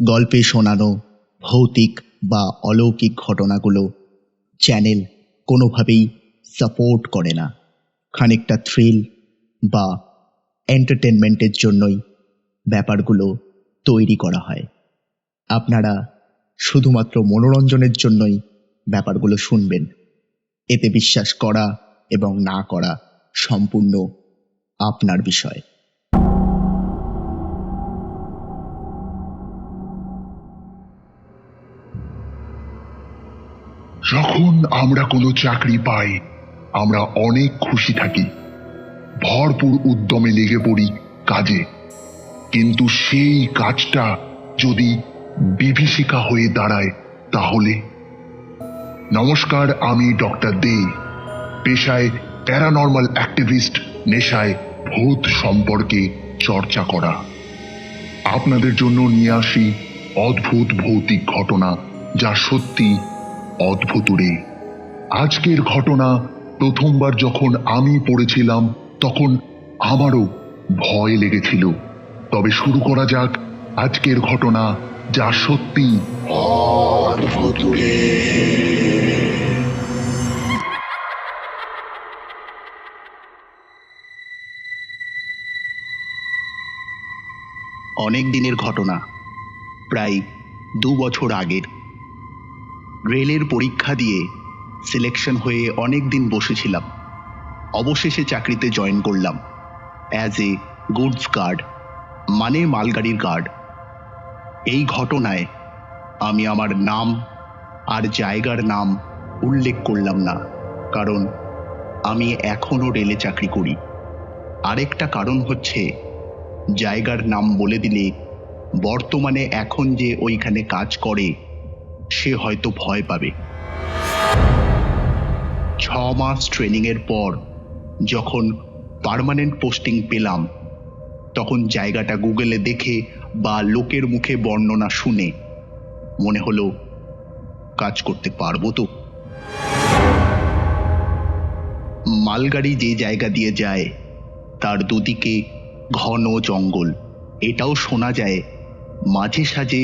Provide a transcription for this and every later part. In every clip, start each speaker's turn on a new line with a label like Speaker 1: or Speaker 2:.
Speaker 1: গল্পে শোনানো ভৌতিক বা অলৌকিক ঘটনাগুলো চ্যানেল কোনোভাবেই সাপোর্ট করে না। খানিকটা থ্রিল বা এন্টারটেনমেন্টের জন্যই ব্যাপারগুলো তৈরি করা হয়। আপনারা শুধুমাত্র মনোরঞ্জনের জন্যই ব্যাপারগুলো শুনবেন। এতে বিশ্বাস করা এবং না করা সম্পূর্ণ আপনার বিষয়।
Speaker 2: যখন আমরা কোনো চাকরি পাই আমরা অনেক খুশি থাকি, ভরপুর উদ্যমে লেগে পড়ি কাজে। কিন্তু সেই কাজটা যদি বিভীষিকা হয়ে দাঁড়ায় তাহলে? নমস্কার, আমি ডক্টর দে, পেশায় প্যারানর্মাল অ্যাক্টিভিস্ট, নেশায় ভূত সম্পর্কে চর্চা করা। আপনাদের জন্য নিয়ে আসি অদ্ভুত ভৌতিক ঘটনা যা সত্যি অদ্ভুতুরে। আজকের ঘটনা প্রথমবার যখন আমি পড়েছিলাম তখন আমারও ভয় লেগেছিল। তবে শুরু করা যাক আজকের ঘটনা যা সত্যি অদ্ভুতুরে।
Speaker 1: অনেক দিনের ঘটনা, প্রায় 2 বছর আগের। রেলের পরীক্ষা দিয়ে সিলেকশন হয়ে অনেক দিন বসেছিলাম। অবশেষে চাকরিতে জয়েন করলাম অ্যাজ এ গুডস গার্ড, মানে মালগাড়ির গার্ড। এই ঘটনায় আমি আমার নাম আর জায়গার নাম উল্লেখ করলাম না, কারণ আমি এখনও রেলে চাকরি করি। আরেকটা কারণ হচ্ছে, জায়গার নাম বলে দিলে বর্তমানে এখন যে ওইখানে কাজ করে সে হয়তো ভয় পাবে। 6 মাস ট্রেনিংয়ের পর যখন পার্মানেন্ট পোস্টিং পেলাম, তখন জায়গাটা গুগলে দেখে বা লোকের মুখে বর্ণনা শুনে মনে হলো কাজ করতে পারবো তো। মালগাড়ি যে জায়গা দিয়ে যায় তার দুদিকে ঘন জঙ্গল। এটাও শোনা যায় মাঝে সাঝে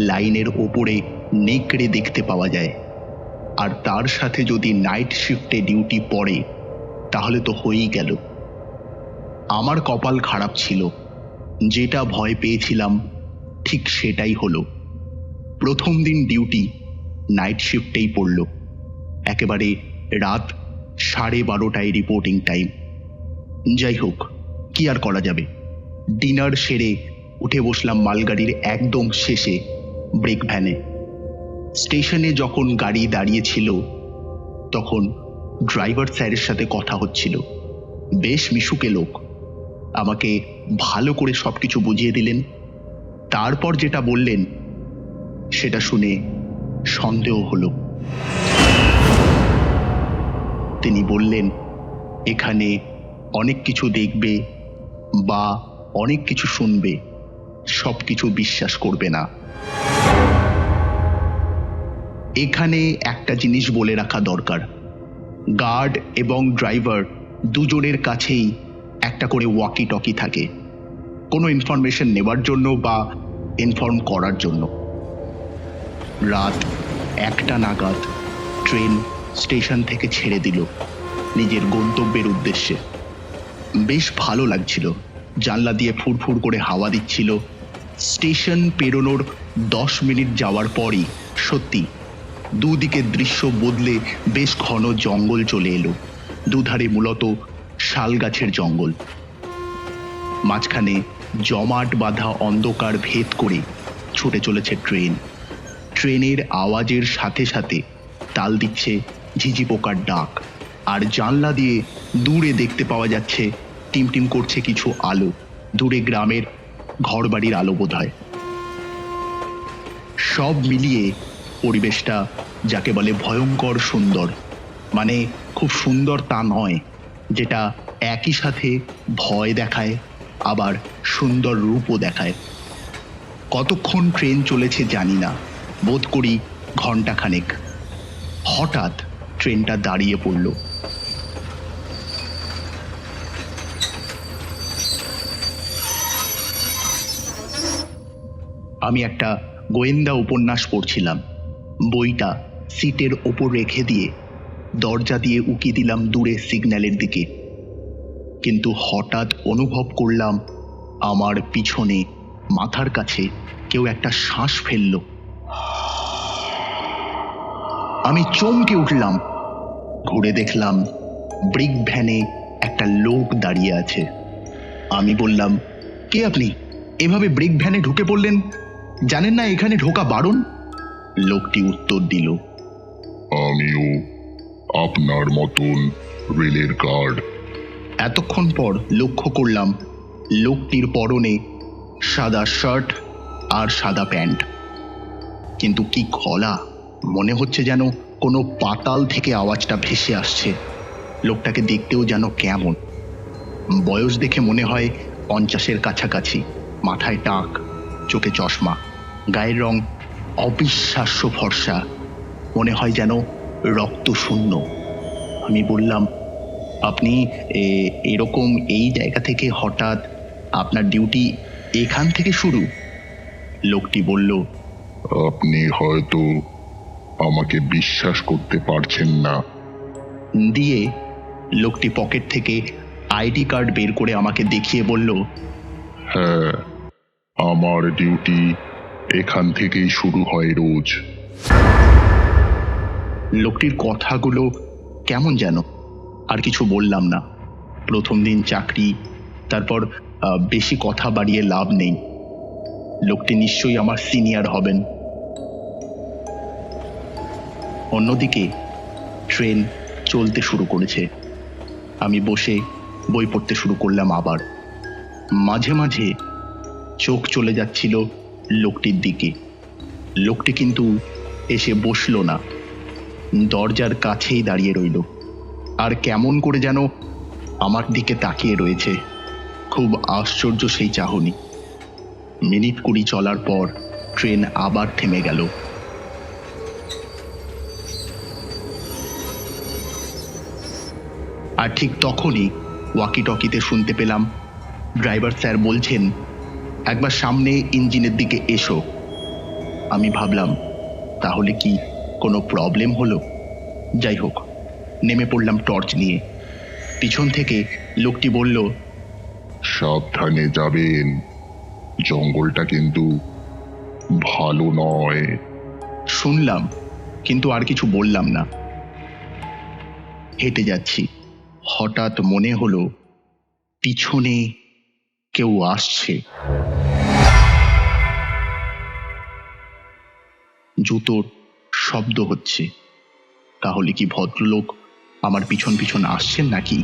Speaker 1: লাইনের ওপরে নেকড়ে দেখতে পাওয়া যায়। আর তার সাথে যদি নাইট শিফটে ডিউটি পড়ে তাহলে তো হয়েই গেল। আমার কপাল খারাপ ছিল, যেটা ভয় পেয়েছিলাম ঠিক সেটাই হলো। প্রথম দিন ডিউটি নাইট শিফটেই পড়ল। একেবারে রাত 12:30টায় রিপোর্টিং টাইম। যাই হোক, কি আর করা যাবে। ডিনার সেরে উঠে বসলাম মালগাড়ির একদম শেষে ব্রেক ভ্যানে। স্টেশনে যখন গাড়ি দাঁড়িয়েছিল তখন ড্রাইভার স্যারের সাথে কথা হচ্ছিল। বেশ মিশুকে লোক, আমাকে ভালো করে সবকিছু বুঝিয়ে দিলেন। তারপর যেটা বললেন সেটা শুনে সন্দেহ হলো। তিনি বললেন, এখানে অনেক কিছু দেখবে বা অনেক কিছু শুনবে, সব কিছু বিশ্বাস করবে না। এখানে একটা জিনিস বলে রাখা দরকার, গার্ড এবং ড্রাইভার দুজনের কাছেই একটা করে ওয়াকি টকি থাকে, কোনো ইনফরমেশন নেবার জন্য বা ইনফর্ম করার জন্য। রাত 1টা নাগাদ ট্রেন স্টেশন থেকে ছেড়ে দিল নিজের গন্তব্যের উদ্দেশ্যে। বেশ ভালো লাগছিল, জানলা দিয়ে ফুরফুর করে হাওয়া দিচ্ছিল। স্টেশন পেরোনোর 10 মিনিট যাওয়ার পরই সত্যি দুদিকের দৃশ্য বদলে বেশ ঘন জঙ্গল চলে এলো। দুধারে মূলত শাল গাছের জঙ্গল, মাঝখানে জমাট বাঁধা অন্ধকার ভেদ করে ছুটে চলেছে ট্রেন। ট্রেনের আওয়াজের সাথে সাথে তাল দিচ্ছে ঝিঝি পোকার ডাক, আর জানলা দিয়ে দূরে দেখতে পাওয়া যাচ্ছে টিমটিম করছে কিছু আলো। দূরে গ্রামের ঘরবাড়ির আলো বোধহয়। সব মিলিয়ে পরিবেশটা যাকে বলে ভয়ঙ্কর সুন্দর, মানে খুব সুন্দর তা নয়, যেটা একই সাথে ভয় দেখায় আবার সুন্দর রূপও দেখায়। কতক্ষণ ট্রেন চলেছে জানি না, বোধ করি ঘন্টাখানেক। হঠাৎ ট্রেনটা দাঁড়িয়ে পড়ল। আমি একটা গোয়েন্দা উপন্যাস পড়ছিলাম। বইটা সিটের ওপর রেখে দিয়ে দরজা দিয়ে উকি দিলাম দূরে সিগন্যালের দিকে। কিন্তু হঠাৎ অনুভব করলাম আমার পিছনে মাথার কাছে কেউ একটা শ্বাস ফেলল। আমি চমকে উঠলাম। ঘুরে দেখলাম ব্রিক ভ্যানে একটা লোক দাঁড়িয়ে আছে। আমি বললাম, কে আপনি? এভাবে ব্রিক ভ্যানে ঢুকে পড়লেন? জানেন না এখানে ঢোকা বারণ? লোকটি উত্তর দিল,
Speaker 2: আমিও আপনার মতন রেলের গার্ড।
Speaker 1: এতক্ষণ পর লক্ষ্য করলাম লোকটির পরনে সাদা শার্ট আর সাদা প্যান্ট, কিন্তু কি গলা! মনে হচ্ছে যেন কোনো পাতাল থেকে আওয়াজটা ভেসে আসছে। লোকটাকে দেখতেও যেন কেমন। বয়স দেখে মনে হয় 50-এর কাছাকাছি। মাথায় টাক, চোখে চশমা, গায়ের রং অবিশ্বাস্য ফর্সা, মনে হয় যেন রক্ত শূন্য। আমি বললাম, আপনি এরকম এই জায়গা থেকে হঠাৎ, আপনার ডিউটি এখান থেকে শুরু? লোকটি বলল,
Speaker 2: আপনি হয়তো আমাকে বিশ্বাস করতে পারছেন না।
Speaker 1: দিয়ে লোকটি পকেট থেকে আইডি কার্ড বের করে আমাকে দেখিয়ে বলল,
Speaker 2: হ্যাঁ, আমার ডিউটি এখান থেকেই শুরু হয় রোজ।
Speaker 1: লোকটির কথাগুলো কেমন যেন। আর কিছু বললাম না। প্রথম দিন চাকরি, তারপর বেশি কথা বাড়িয়ে লাভ নেই। লোকটি নিশ্চয়ই আমার সিনিয়র হবেন। অন্যদিকে ট্রেন চলতে শুরু করেছে। আমি বসে বই পড়তে শুরু করলাম আবার। মাঝে মাঝে চোখ চলে যাচ্ছিল লোকটির দিকে। লোকটি কিন্তু এসে বসল না, দরজার কাছেই দাঁড়িয়ে রইল, আর কেমন করে যেন আমার দিকে তাকিয়ে রয়েছে। খুব আশ্চর্য সেই চাহনি। মিনিট 20 চলার পর ট্রেন আবার থেমে গেল। আর ঠিক তখনই ওয়াকি টকিতে শুনতে পেলাম ড্রাইভার স্যার বলছেন, একবার সামনে ইঞ্জিনের দিকে এসো। আমি ভাবলাম, তাহলে কি কোনো প্রবলেম হলো? যাই হোক, নেমে পড়লাম টর্চ নিয়ে। পিছন থেকে লোকটি বলল,
Speaker 2: সাবধানে যাবেন, জঙ্গলটা কিন্তু ভালো নয়।
Speaker 1: শুনলাম, কিন্তু আর কিছু বললাম না। হেঁটে যাচ্ছি, হঠাৎ মনে হলো পিছনে কেউ আসছে। জুতোর শব্দ হচ্ছে। তাহলে কি ভদ্রলোক আমার পিছন পিছন আসছেন নাকি?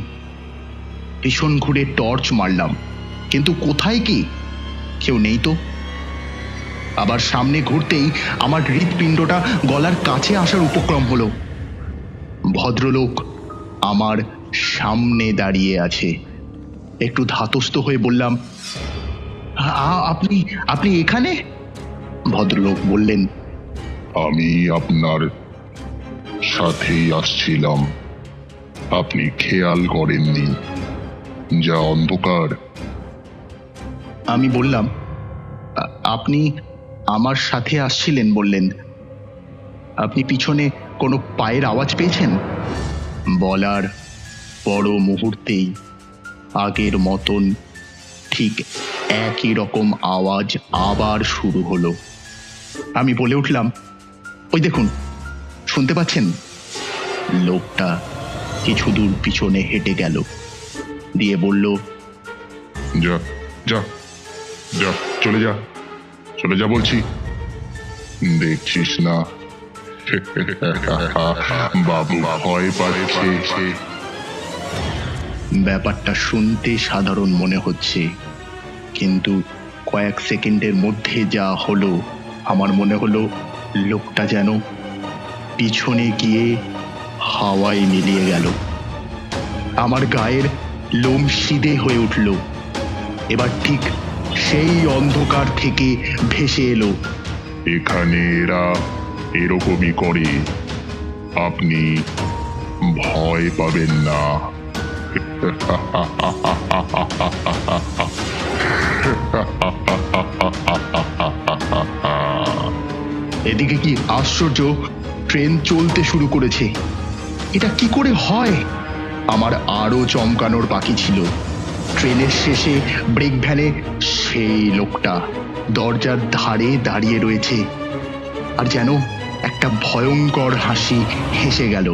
Speaker 1: পিছন ঘুরে টর্চ মারলাম, কিন্তু কোথায় কি? কেউ নেই তো। আবার সামনে ঘুরতেই আমার হৃৎপিণ্ডটা গলার কাছে আসার উপক্রম হলো। ভদ্রলোক আমার সামনে দাঁড়িয়ে আছে। একটু ধাতস্থ হয়ে বললাম, আপনি আপনি এখানে? ভদ্রলোক বললেন,
Speaker 2: আমি আপনার সাথেই আসছিলাম, আপনি খেয়াল করেননি, যা অন্ধকার।
Speaker 1: আমি বললাম, আপনি আমার সাথে আসছিলেন বললেন, আপনি পিছনে কোনো পায়ের আওয়াজ পেয়েছেন? বলার বড় মুহূর্তেই আগের মতন ঠিক একই রকম আওয়াজ আবার শুরু হলো। আমি বলে উঠলাম, ওই দেখুন, শুনতে পাচ্ছেন? লোকটা কিছু দূর পিছনে হেঁটে গেল, দিয়ে বলল,
Speaker 2: যা যা যা, চলে যা, চলে যা বলছি। দেখছিস না বাবু ভয় পাচ্ছে।
Speaker 1: ব্যাপারটা শুনতে সাধারণ মনে হচ্ছে, কিন্তু কয়েক সেকেন্ডের মধ্যে যা হলো, আমার মনে হলো লোকটা যেন পিছনে গিয়ে হাওয়ায় মিলিয়ে গেল। আমার গায়ের লোম সিধে হয়ে উঠল। এবার ঠিক সেই অন্ধকার থেকে ভেসে এলো,
Speaker 2: এখানে এরা এরকমই করে, আপনি ভয় পাবেন না।
Speaker 1: এদিকে কি আশ্চর্য, ট্রেন চলতে শুরু করেছে। এটা কি করে হয়? আমার আরো চমকানোর বাকি ছিল। ট্রেনের শেষে ব্রেক ভ্যানে সেই লোকটা দরজার ধারে দাঁড়িয়ে রয়েছে, আর যেন একটা ভয়ঙ্কর হাসি হেসে গেল।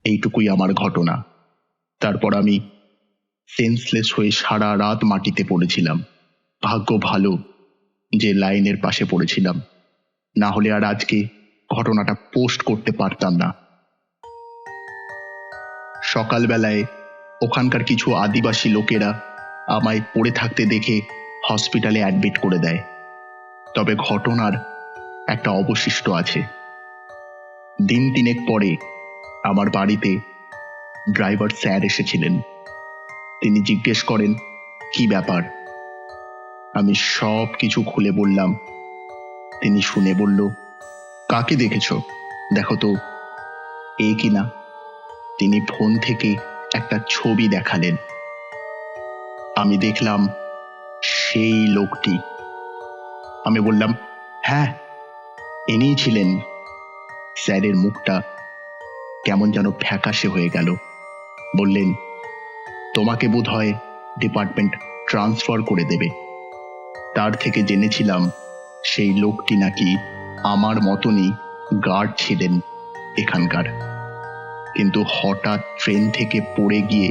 Speaker 1: এইটুকুই আমার ঘটনা। তারপর আমি সেন্সলেস হয়ে সারা রাত মাটিতে পড়েছিলাম। ভাগ্য ভালো যে লাইনের পাশে পড়েছিলাম, না হলে আর আজকে ঘটনাটা পোস্ট করতে পারতাম না। সকালবেলায় ওখানকার কিছু আদিবাসী লোকেরা আমায় পড়ে থাকতে দেখে হসপিটালে অ্যাডমিট করে দেয়। তবে ঘটনার একটা অবশিষ্ট আছে। দিন তিনেক পরে আমার বাড়িতে ড্রাইভার স্যার এসেছিলেন। তিনি জিজ্ঞেস করেন কি ব্যাপার। আমি সব কিছু খুলে বললাম। তিনি শুনে বলল, কাকে দেখেছ? দেখো তো এ কিনা। তিনি ফোন থেকে একটা ছবি দেখালেন। আমি দেখলাম সেই লোকটি। আমি বললাম, হ্যাঁ ইনিই ছিলেন। স্যারের মুখটা কেমন যেন ফ্যাকাশে হয়ে গেল। বললেন, তোমাকে বোধহয় ডিপার্টমেন্ট ট্রান্সফার করে দেবে। তার থেকে জেনেছিলাম সেই লোকটি নাকি আমার মতনই গার্ড ছিলেন এখানকার, কিন্তু হঠাৎ ট্রেন থেকে পড়ে গিয়ে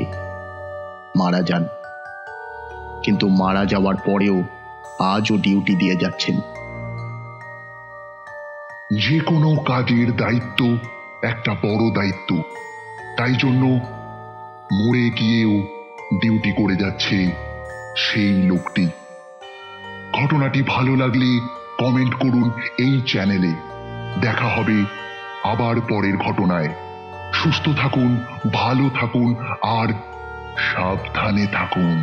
Speaker 1: মারা যান। কিন্তু মারা যাওয়ার পরেও আজও ডিউটি দিয়ে যাচ্ছেন।
Speaker 2: যে কোনো কাজের দায়িত্ব একটা বড় দায়িত্ব, তাই জন্য মরে গিয়েও ডিউটি করে যাচ্ছে সেই লোকটি। ঘটনাটি ভালো লাগলে কমেন্ট করুন এই চ্যানেলে। দেখা হবে আবার পরের ঘটনায়। সুস্থ থাকুন, ভালো থাকুন আর সাবধানে থাকুন।